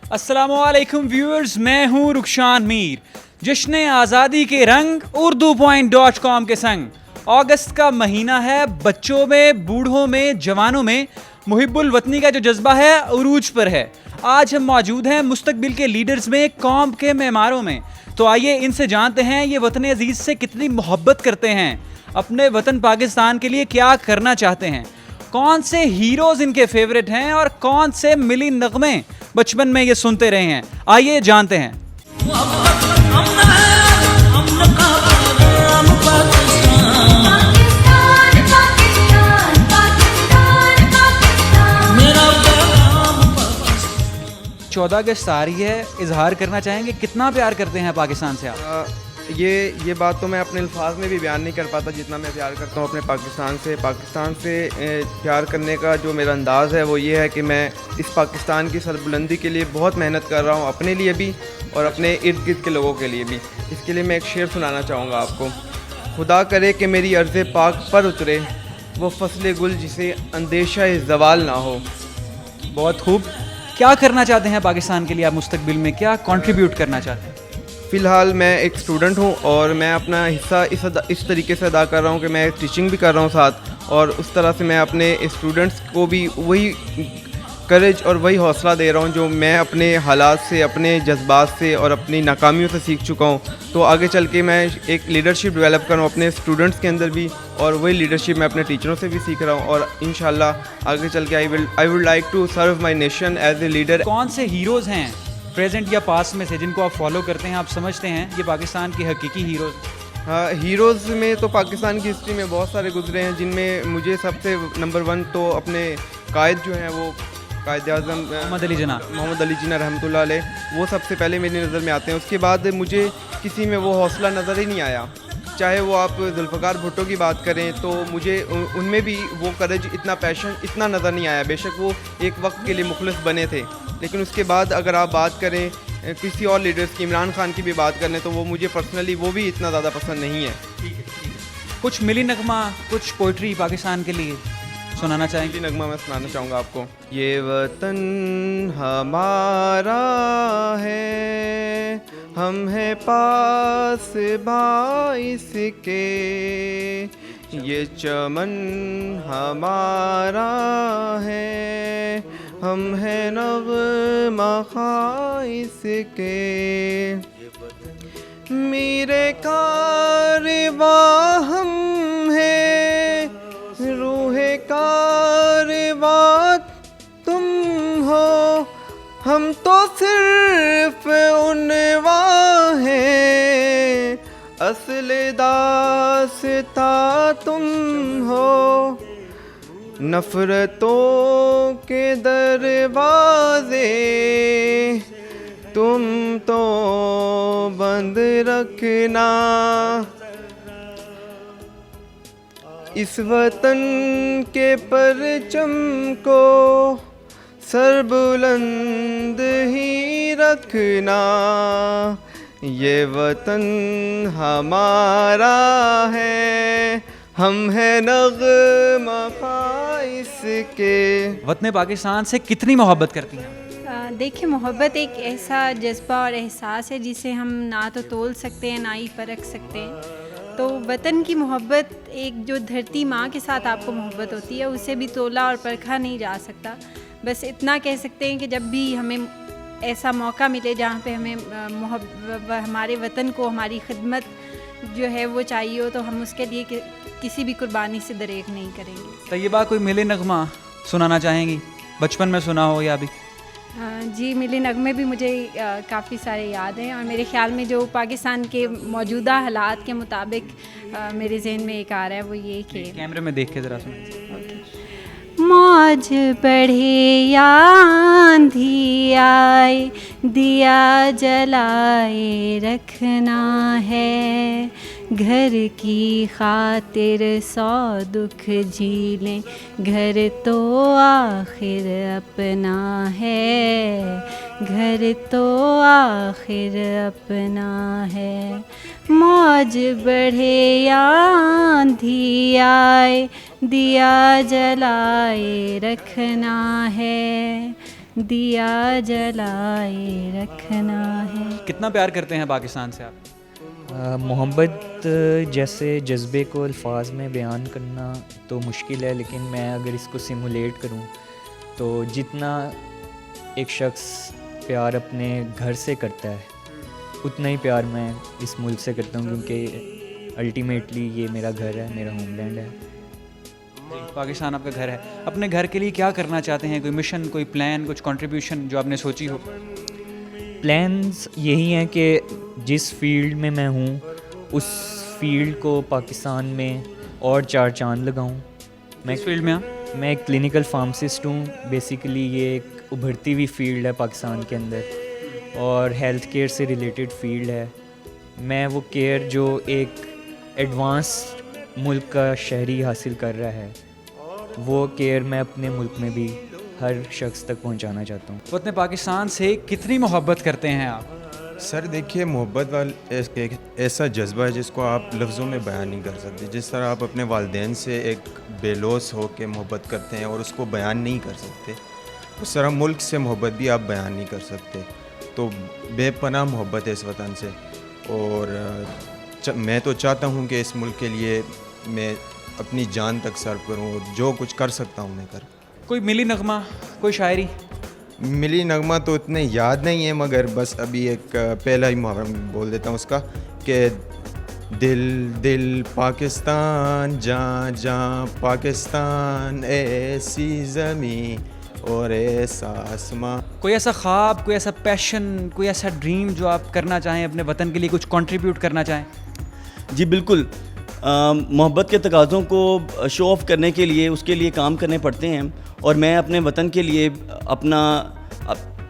अस्सलामुअलैकुम व्यूअर्स, मैं हूं रुखशान मीर। जश्न आज़ादी के रंग urdu.com के संग अगस्त का महीना है। बच्चों में, बूढ़ों में, जवानों में मुहिब्बुल वतनी का जो जज्बा है उरूज पर है। आज हम मौजूद हैं मुस्तकबिल के लीडर्स में, कौम के मेमारों में। तो आइए इनसे जानते हैं ये वतन अजीज से कितनी मोहब्बत करते हैं, अपने वतन पाकिस्तान के लिए क्या करना चाहते हैं, कौन से हीरोज इनके फेवरेट हैं और कौन से मिली नगमे बचपन में ये सुनते रहे हैं। आइए जानते हैं। चौदह अगस्त आ रही है, इजहार करना चाहेंगे कितना प्यार करते हैं पाकिस्तान से आप? ये बात तो मैं अपने अल्फाज में भी बयान नहीं कर पाता जितना मैं प्यार करता हूँ अपने पाकिस्तान से प्यार करने का जो मेरा अंदाज़ है वो ये है कि मैं इस पाकिस्तान की सरबुलंदी के लिए बहुत मेहनत कर रहा हूँ, अपने लिए भी और अपने इर्द गिर्द के लोगों के लिए भी। इसके लिए मैं एक शेर सुनाना चाहूँगा आपको। खुदा करे कि मेरी अर्ज़ पाक पर उतरे वो फसल गुल जिसे अंदेशा ज़वाल ना हो। बहुत खूब। क्या करना चाहते हैं पाकिस्तान के लिए आप मुस्तकबिल में, क्या कंट्रीब्यूट करना चाहते हैं? फ़िलहाल मैं एक स्टूडेंट हूँ और मैं अपना हिस्सा इस तरीके से अदा कर रहा हूँ कि मैं टीचिंग भी कर रहा हूँ साथ, और उस तरह से मैं अपने स्टूडेंट्स को भी वही करेज और वही हौसला दे रहा हूँ जो मैं अपने हालात से, अपने जज्बात से और अपनी नाकामियों से सीख चुका हूँ। तो आगे चल के मैं एक लीडरशिप डेवलप कर रहा हूँ अपने स्टूडेंट्स के अंदर भी, और वही लीडरशिप मैं अपने टीचरों से भी सीख रहा हूँ, और इंशाल्लाह आगे चल के I would like to serve my nation as a leader. कौन से हीरोज़ हैं प्रेजेंट या पास्ट में से जिनको आप फॉलो करते हैं, आप समझते हैं ये पाकिस्तान के हकीकी हीरोज़? हाँ, हीरोज़ में तो पाकिस्तान की हिस्ट्री में बहुत सारे गुजरे हैं, जिनमें मुझे सबसे नंबर 1 तो अपने कायद जो हैं वो कायद आज़म मोहम्मद अली जिन्ना रहमतुल्लाह अलैह, वो सबसे पहले मेरी नज़र में आते हैं। उसके बाद मुझे किसी में वो हौसला नज़र ही नहीं आया। चाहे वो आप जुल्फ़िकार भुट्टो की बात करें तो मुझे उनमें भी वो करेज, इतना पैशन इतना नज़र नहीं आया। बेशक वो एक वक्त के लिए मुखलिस बने थे, लेकिन उसके बाद अगर आप बात करें किसी और लीडर्स की, इमरान खान की भी बात करें, तो वो मुझे पर्सनली वो भी इतना ज़्यादा पसंद नहीं है। कुछ मिली नगमा, कुछ पोइट्री पाकिस्तान के लिए सुनाना चाहेंगे? नगमा मैं सुनाना चाहूँगा आपको। ये वतन हमारा है, हम हैं पास बाइस के, ये चमन हमारा है, हम हैं नग़्मा ख़ाइस के। मेरे कारवां हम हैं, रूहे कारवां तुम हो, हम तो सिर्फ उनवा हैं, असले दास्ता तुम हो। नफ़रतों के दरवाज़े तुम तो बंद रखना, इस वतन के परचम को सरबुलंद ही रखना, ये वतन हमारा है, हम हैं नग़्मा ख़ाइस के। वतन पाकिस्तान से कितनी मोहब्बत करती हैं? देखिए, मोहब्बत एक ऐसा जज्बा और एहसास है जिसे हम ना तो तोल सकते हैं ना ही परख सकते हैं। तो वतन की मोहब्बत, एक जो धरती माँ के साथ आपको मोहब्बत होती है, उसे भी तोला और परखा नहीं जा सकता। बस इतना कह सकते हैं कि जब भी हमें ऐसा मौका मिले जहाँ पे हमें हमारे वतन को हमारी खिदमत जो है वो चाहिए हो, तो हम उसके लिए किसी भी कुर्बानी से दरेग नहीं करेंगे। तैयबा, कोई मिले नगमा सुनाना चाहेंगी, बचपन में सुना हो या अभी? जी, मिले नगमे भी मुझे काफ़ी सारे याद हैं, और मेरे ख़्याल में जो पाकिस्तान के मौजूदा हालात के मुताबिक मेरे जहन में एक आ रहा है वो ये कि कैमरे में देख के ज़रा सुनिए। मौज बढ़े या आंधी आए, दिया जलाए रखना है, घर की खातिर 100 दुख झीलें, घर तो आखिर अपना है, घर तो आखिर अपना है, मौज बढ़े या आंधी आए, दिया जलाए रखना है, दिया जलाए रखना है। कितना प्यार करते हैं पाकिस्तान से आप? मोहब्बत जैसे जज्बे को अल्फाज में बयान करना तो मुश्किल है, लेकिन मैं अगर इसको सिमुलेट करूं तो जितना एक शख्स प्यार अपने घर से करता है उतना ही प्यार मैं इस मुल्क से करता हूं, क्योंकि अल्टीमेटली ये मेरा घर है, मेरा होमलैंड है। पाकिस्तान आपका घर है। अपने घर के लिए क्या करना चाहते हैं? कोई मिशन, कोई प्लान, कुछ कंट्रीब्यूशन जो आपने सोची हो? प्लान्स यही हैं कि जिस फील्ड में मैं हूँ उस फील्ड को पाकिस्तान में और 4 चांद लगाऊँ। मैं इस फील्ड में मैं एक क्लिनिकल फार्मासिस्ट हूँ। बेसिकली ये एक उभरती हुई फील्ड है पाकिस्तान के अंदर और हेल्थ केयर से रिलेटेड फील्ड है। मैं वो केयर जो एक एडवांस मुल्क का शहरी हासिल कर रहा है वो केयर मैं अपने मुल्क में भी हर शख्स तक पहुंचाना चाहता हूं। वतन पाकिस्तान से कितनी मोहब्बत करते हैं आप? सर देखिए, मोहब्बत वाला एक ऐसा जज्बा है जिसको आप लफ्ज़ों में बयान नहीं कर सकते। जिस तरह आप अपने वालिदैन से एक बेलौस हो के मोहब्बत करते हैं और उसको बयान नहीं कर सकते, उस तरह मुल्क से मोहब्बत भी आप बयान नहीं कर सकते। तो बेपनाह मोहब्बत है इस वतन से और मैं तो चाहता हूँ कि इस मुल्क के लिए मैं अपनी जान तक सर्व करूँ और जो कुछ कर सकता हूँ मैं करूँ। कोई मिली नगमा, कोई शायरी? मिली नगमा तो इतने याद नहीं है, मगर बस अभी एक पहला ही मुहावरा बोल देता हूँ उसका कि दिल दिल पाकिस्तान, जां जां पाकिस्तान, ऐसी ज़मीं और ऐसा आसमां। कोई ऐसा ख्वाब, कोई ऐसा पैशन, कोई ऐसा ड्रीम जो आप करना चाहें, अपने वतन के लिए कुछ कंट्रीब्यूट करना चाहें? जी बिल्कुल। मोहब्बत के तकाज़ों को शो ऑफ़ करने के लिए उसके लिए काम करने पड़ते हैं और मैं अपने वतन के लिए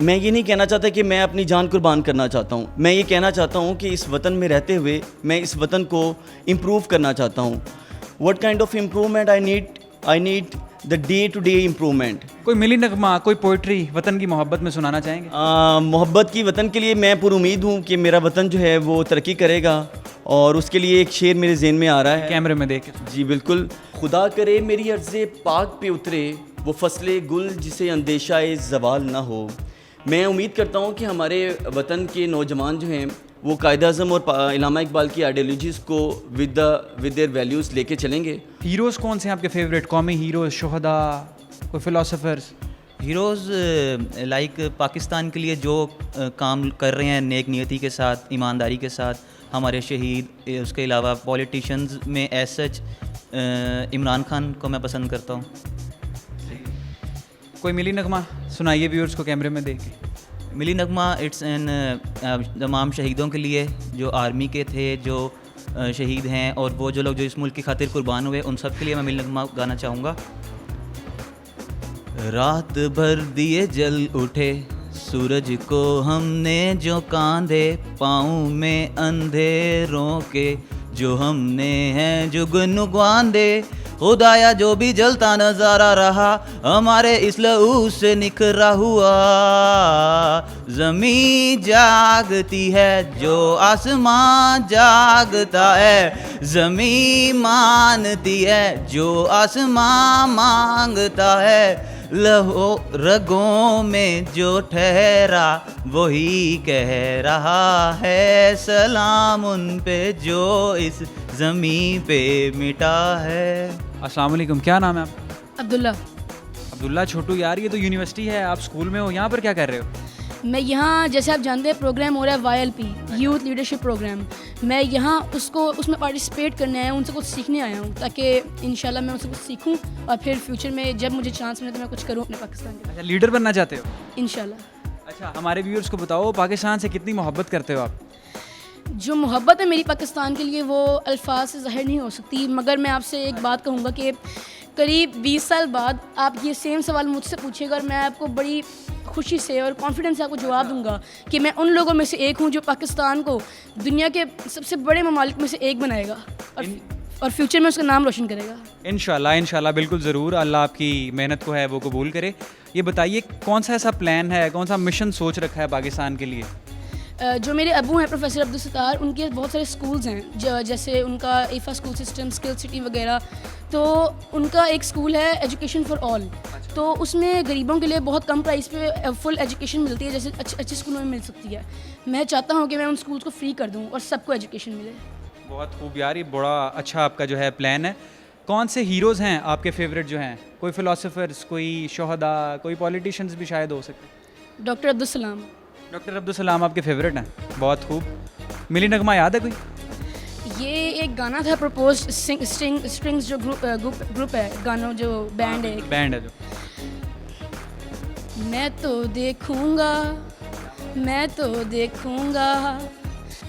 मैं ये नहीं कहना चाहता कि मैं अपनी जान कुर्बान करना चाहता हूँ। मैं ये कहना चाहता हूँ कि इस वतन में रहते हुए मैं इस वतन को इम्प्रूव करना चाहता हूँ। What kind of improvement I need the day to day improvement. कोई मिली नगमा, कोई पोइट्री वतन की मोहब्बत में सुनाना चाहेंगे? मोहब्बत की वतन के लिए मैं पुरुमीद हूँ कि मेरा वतन जो है वो तरक्की करेगा और उसके लिए एक शेर मेरे ज़हन में आ रहा है। कैमरे में देख। जी बिल्कुल। खुदा करे मेरी अर्ज़े पाक पे उतरे वो फसले गुल जिसे अंदेशाए ज़वाल ना हो। मैं उम्मीद करता हूँ कि हमारे वतन के नौजवान जो हैं वो कायद-ए-आज़म और इल्लामा इकबाल की आइडियोलॉजीज़ को विद देयर वैल्यूज़ लेके चलेंगे। हीरोज़ कौन से हैं आपके फेवरेट? कौमी हीरोज़, शुहदा, कोई फिलोसोफर्स? हीरोज़ लाइक पाकिस्तान के लिए जो काम कर रहे हैं नेक नियति के साथ, ईमानदारी के साथ, हमारे शहीद, उसके अलावा पॉलिटिशियंस में एज सच इमरान खान को मैं पसंद करता हूँ। कोई मिली नगमा सुनाइए व्यूअर्स को कैमरे में देख के। मिली नगमा इट्स एन तमाम शहीदों के लिए जो आर्मी के थे, जो शहीद हैं और वो जो लोग जो इस मुल्क की खातिर कुर्बान हुए, उन सब के लिए मैं मिली नगमा गाना चाहूँगा। रात भर दिए जल उठे, सूरज को हमने जो कांधे, पाँव में अंधेरों के जो हमने हैं जुगनू बांधे। खुदाया जो भी जलता नज़ारा रहा हमारे इस लहू से निखरा हुआ। ज़मीं जागती है जो आसमां जागता है, ज़मीं मानती है जो आसमां मांगता है। लहो रगों में जो ठहरा वही कह रहा है, सलाम उन पे जो इस ज़मीं पे मिटा है। अस्सलाम वालेकुम, क्या नाम है आपका? अब्दुल्ला। अब्दुल्ला छोटू यार, ये तो यूनिवर्सिटी है, आप स्कूल में हो, यहाँ पर क्या कर रहे हो? मैं यहाँ, जैसे आप जानते हैं, प्रोग्राम हो रहा है YLP, यूथ लीडरशिप प्रोग्राम। मैं यहाँ उसमें पार्टिसिपेट करने आया हूँ, उनसे कुछ सीखने आया हूँ, ताकि इंशाल्लाह मैं उनसे कुछ सीखूँ और फिर फ्यूचर में जब मुझे चांस मिले तो मैं कुछ करूँ अपने पाकिस्तान के। अच्छा, लीडर बनना चाहते हो? इंशाल्लाह। अच्छा, हमारे व्यूअर्स को बताओ पाकिस्तान से कितनी मोहब्बत करते हो आप? जो मोहब्बत है मेरी पाकिस्तान के लिए वो अल्फाज से ज़ाहिर नहीं हो सकती, मगर मैं आपसे एक बात कहूँगा कि करीब 20 साल बाद आप ये सेम सवाल मुझसे पूछेगा और मैं आपको बड़ी खुशी से और कॉन्फिडेंस से आपको जवाब दूंगा कि मैं उन लोगों में से एक हूँ जो पाकिस्तान को दुनिया के सबसे बड़े ममालिक में से एक बनाएगा और और फ्यूचर में उसका नाम रोशन करेगा। इंशाल्लाह इंशाल्लाह, बिल्कुल ज़रूर, अल्लाह आपकी मेहनत को है वो कबूल करे। ये बताइए कौन सा ऐसा प्लान है, कौन सा मिशन सोच रखा है पाकिस्तान के लिए? जो मेरे अबू हैं प्रोफेसर अब्दुल सत्तार, उनके बहुत सारे स्कूल्स हैं, जैसे उनका ईफा स्कूल सिस्टम, स्किल सिटी वगैरह। तो उनका एक स्कूल है एजुकेशन फॉर ऑल, तो उसमें गरीबों के लिए बहुत कम प्राइस पे फुल एजुकेशन मिलती है, जैसे अच्छे स्कूलों में मिल सकती है। मैं चाहता हूँ कि मैं उन स्कूल्स को फ्री कर दूँ और सबको एजुकेशन मिले। बहुत खूब यार, ये बड़ा अच्छा आपका जो है प्लान है। कौन से हीरोज़ हैं आपके फेवरेट जो हैं? कोई फ़िलासफ़र्स, कोई शोहदा, कोई पॉलिटिशियंस भी शायद हो सकते हैं। डॉक्टर अब्दुल सलाम। डॉक्टर अब्दुल सलाम आपके फेवरेट हैं, बहुत खूब। मिली नगमा याद है कोई? ये एक गाना था प्रपोज स्ट्रिंग्स जो ग्रुप है, गानों जो बैंड है, बैंड है जो। मैं तो देखूंगा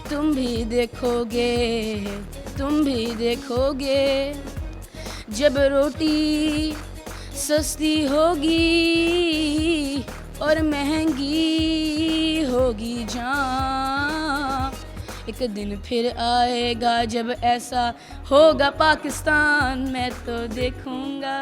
तुम भी देखोगे जब रोटी सस्ती होगी और महंगी होगी जान, एक दिन फिर आएगा जब ऐसा होगा पाकिस्तान, मैं तो देखूंगा।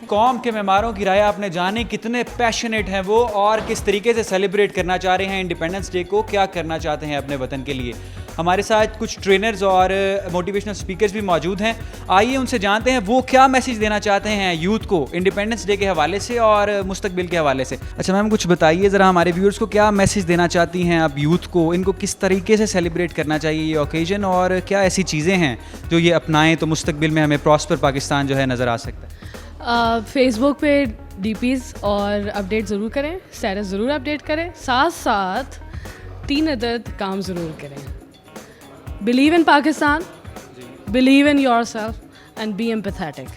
कौम के मेहमानों की राय आपने जानी, कितने पैशनेट हैं वो और किस तरीके से सेलिब्रेट करना चाह रहे हैं इंडिपेंडेंस डे को, क्या करना चाहते हैं अपने वतन के लिए। हमारे साथ कुछ ट्रेनर्स और मोटिवेशनल स्पीकर्स भी मौजूद हैं, आइए उनसे जानते हैं वो क्या मैसेज देना चाहते हैं यूथ को इंडिपेंडेंस डे के हवाले से और मुस्तकबिल के हवाले से। अच्छा मैम, कुछ बताइए ज़रा हमारे व्यूअर्स को, क्या मैसेज देना चाहती हैं आप यूथ को, इनको किस तरीके से सेलिब्रेट करना चाहिए ये ओकेजन, और क्या ऐसी चीज़ें हैं जो ये अपनाएं तो मुस्तकबिल में हमें प्रॉस्पर पाकिस्तान जो है नज़र आ सकता है? फेसबुक पे डीपीज़ और अपडेट ज़रूर करें, स्टेटस ज़रूर अपडेट करें, साथ साथ 3 अदद काम ज़रूर करें। Believe in Pakistan, believe in yourself and be empathetic.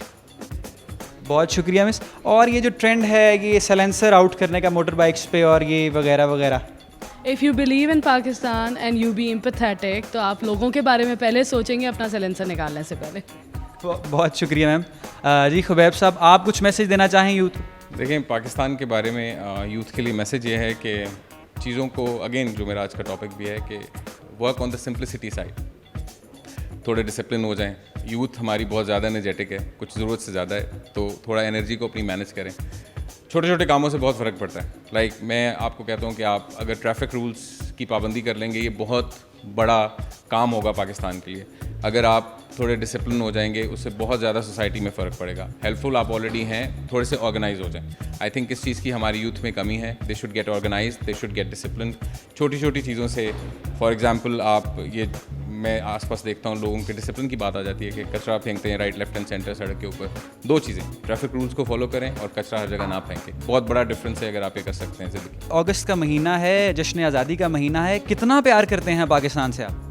बहुत शुक्रिया मिस। और ये जो ट्रेंड है ये सलेंसर आउट करने का मोटर बाइक्स पे और ये वगैरह वगैरह, if you believe in Pakistan and you be empathetic, तो आप लोगों के बारे में पहले सोचेंगे अपना सलेंसर निकालने से पहले। बहुत शुक्रिया मैम। जी खुबैब साहब, आप कुछ मैसेज देना चाहें यूथ? देखें, पाकिस्तान के बारे में यूथ के लिए मैसेज ये है कि चीज़ों को, अगेन जो मेरा आज का टॉपिक भी है कि work on the simplicity side, थोड़े डिसिप्लिन हो जाएं। यूथ हमारी बहुत ज़्यादा एनर्जेटिक है, कुछ ज़रूरत से ज़्यादा है, तो थोड़ा एनर्जी को अपनी मैनेज करें। छोटे छोटे कामों से बहुत फ़र्क पड़ता है। लाइक मैं आपको कहता हूँ कि आप अगर ट्रैफिक रूल्स की पाबंदी कर लेंगे, ये बहुत बड़ा काम होगा पाकिस्तान के लिए। अगर आप थोड़े डिसिप्लिन हो जाएंगे, उससे बहुत ज़्यादा सोसाइटी में फ़र्क पड़ेगा। हेल्पफुल आप ऑलरेडी हैं, थोड़े से ऑर्गेनाइज हो जाएं। आई थिंक इस चीज़ की हमारी यूथ में कमी है। They should get organise, they should get discipline. छोटी छोटी चीज़ों से, फॉर एग्जांपल आप ये, मैं आसपास देखता हूँ लोगों के डिसिप्लिन की बात आ जाती है कि कचरा फेंकते हैं राइट लेफ्ट एंड सेंटर सड़क के ऊपर। 2 चीज़ें, ट्रैफिक रूल्स को फॉलो करें और कचरा हर जगह ना फेंकें। बहुत बड़ा डिफरेंस है अगर आप ये कर सकते हैं ज़िंदगी। अगस्त का महीना है, जश्न आज़ादी का महीना है, कितना प्यार करते हैं पाकिस्तान से आप?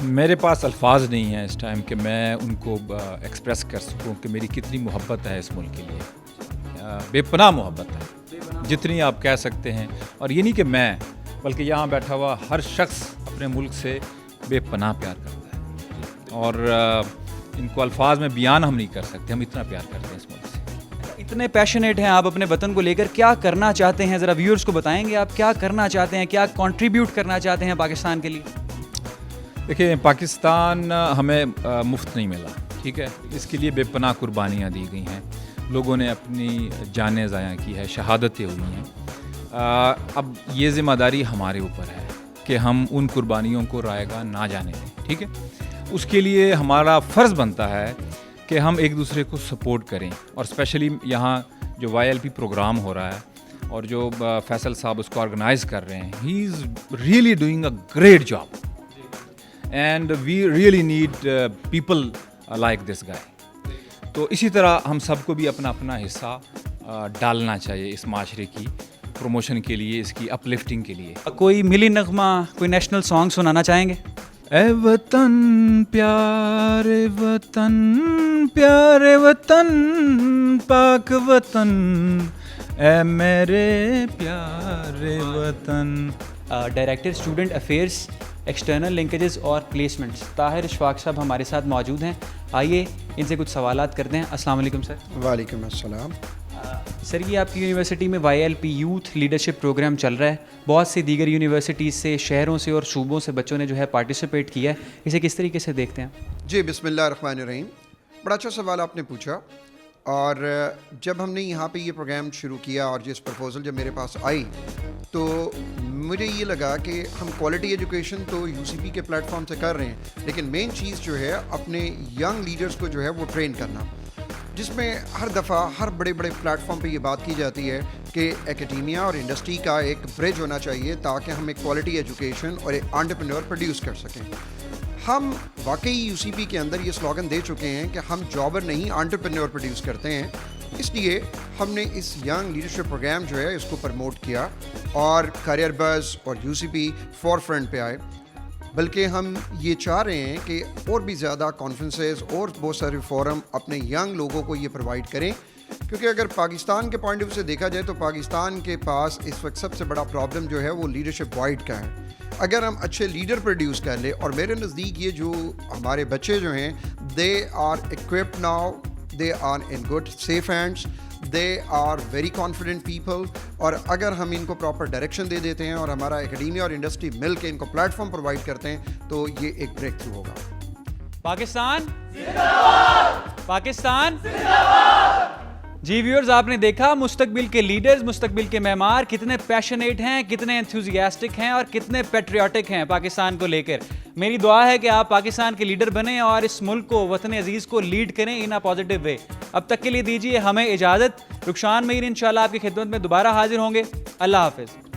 मेरे पास अल्फाज नहीं हैं इस टाइम कि मैं उनको एक्सप्रेस कर सकूं कि मेरी कितनी मोहब्बत है इस मुल्क के लिए। बेपनाह मोहब्बत है, जितनी आप कह सकते हैं। और ये नहीं कि मैं, बल्कि यहाँ बैठा हुआ हर शख्स अपने मुल्क से बेपनाह प्यार करता है और इनको अल्फाज में बयान हम नहीं कर सकते, हम इतना प्यार करते हैं इस मुल्क से। इतने पैशनेट हैं आप अपने वतन को लेकर, क्या करना चाहते हैं ज़रा व्यूअर्स को बताएंगे आप, क्या करना चाहते हैं, क्या कंट्रीब्यूट करना चाहते हैं पाकिस्तान के लिए? देखिए, पाकिस्तान हमें मुफ्त नहीं मिला, ठीक है। इसके लिए बेपनाह कुर्बानियाँ दी गई हैं, लोगों ने अपनी जानें ज़ाया की है, शहादतें हुई हैं। अब ये ज़िम्मेदारी हमारे ऊपर है कि हम उन कुर्बानियों को रायगा ना जाने दें, ठीक है। उसके लिए हमारा फ़र्ज़ बनता है कि हम एक दूसरे को सपोर्ट करें। और स्पेशली यहाँ जो YLP प्रोग्राम हो रहा है और जो फैसल साहब उसको ऑर्गेनाइज़ कर रहे हैं, he is really doing a great job and we really need people like this guy. तो इसी तरह हम सबको भी अपना अपना हिस्सा डालना चाहिए इस माशरे की प्रमोशन के लिए, इसकी अपलिफ्टिंग के लिए। कोई मिली नगमा, कोई नेशनल सॉन्ग सुनाना चाहेंगे? ए वतन प्यारे वतन, प्यारे वतन, पाक वतन, ए मेरे प्यारे वतन। Director student affairs, external linkages और प्लेसमेंट्स, ताहिर इशफाक साहब हमारे साथ मौजूद हैं। आइए इनसे कुछ सवालात करते हैं। अस्सलाम वालेकुम सर। वालेकुम अस्सलाम। सर ये आपकी यूनिवर्सिटी में YLP यूथ लीडरशिप प्रोग्राम चल रहा है, बहुत सी दीगर यूनिवर्सिटीज़ से, शहरों से और सूबों से बच्चों ने जो है पार्टिसिपेट किया है, इसे किस तरीके से देखते हैं? जी बिस्मिल्लाहिर्रहमानिर्रहीम, बड़ा अच्छा सवाल आपने पूछा। और जब हमने यहाँ पे ये प्रोग्राम शुरू किया और जिस प्रपोज़ल जब मेरे पास आई तो मुझे ये लगा कि हम क्वालिटी एजुकेशन तो UCP के प्लेटफॉर्म से कर रहे हैं, लेकिन मेन चीज़ जो है अपने यंग लीडर्स को जो है वो ट्रेन करना, जिसमें हर दफ़ा हर बड़े बड़े प्लेटफॉर्म पे ये बात की जाती है कि एकेडमिया और इंडस्ट्री का एक ब्रिज होना चाहिए ताकि हम एक क्वालिटी एजुकेशन और एक एंटरप्रेन्योर प्रोड्यूस कर सकें। हम वाकई UCP के अंदर ये स्लोगन दे चुके हैं कि हम जॉबर नहीं एंटरप्रेन्योर प्रोड्यूस करते हैं, इसलिए हमने इस यंग लीडरशिप प्रोग्राम जो है इसको प्रमोट किया और करियर बज़ और UCP फॉर फ्रंट पे आए। बल्कि हम ये चाह रहे हैं कि और भी ज़्यादा कॉन्फ्रेंसेस और बहुत सारे फोरम अपने यंग लोगों को ये प्रोवाइड करें, क्योंकि अगर पाकिस्तान के पॉइंट ऑफ व्यू से देखा जाए तो पाकिस्तान के पास इस वक्त सबसे बड़ा प्रॉब्लम जो है वो लीडरशिप वाइड का है। अगर हम अच्छे लीडर प्रोड्यूस कर ले, और मेरे नज़दीक ये जो हमारे बच्चे जो हैं they are equipped now, they are in good safe hands, they are very confident people, और अगर हम इनको प्रॉपर डायरेक्शन दे देते हैं और हमारा एकेडमिया और इंडस्ट्री मिल के इनको प्लेटफॉर्म प्रोवाइड करते हैं तो ये एक ब्रेक थ्रू होगा। पाकिस्तान पाकिस्तान जी व्यूअर्स, आपने देखा मुस्तकबिल के लीडर्स, मुस्तकबिल के मेहमान कितने पैशनेट हैं, कितने एंथुजियास्टिक हैं और कितने पेट्रियाटिक हैं पाकिस्तान को लेकर। मेरी दुआ है कि आप पाकिस्तान के लीडर बने और इस मुल्क को, वतन अजीज़ को लीड करें इन अ पॉजिटिव वे। अब तक के लिए दीजिए हमें इजाज़त। रुखशान मीर इंशाल्लाह आपकी खिदमत में दोबारा हाजिर होंगे। अल्लाह हाफिज़।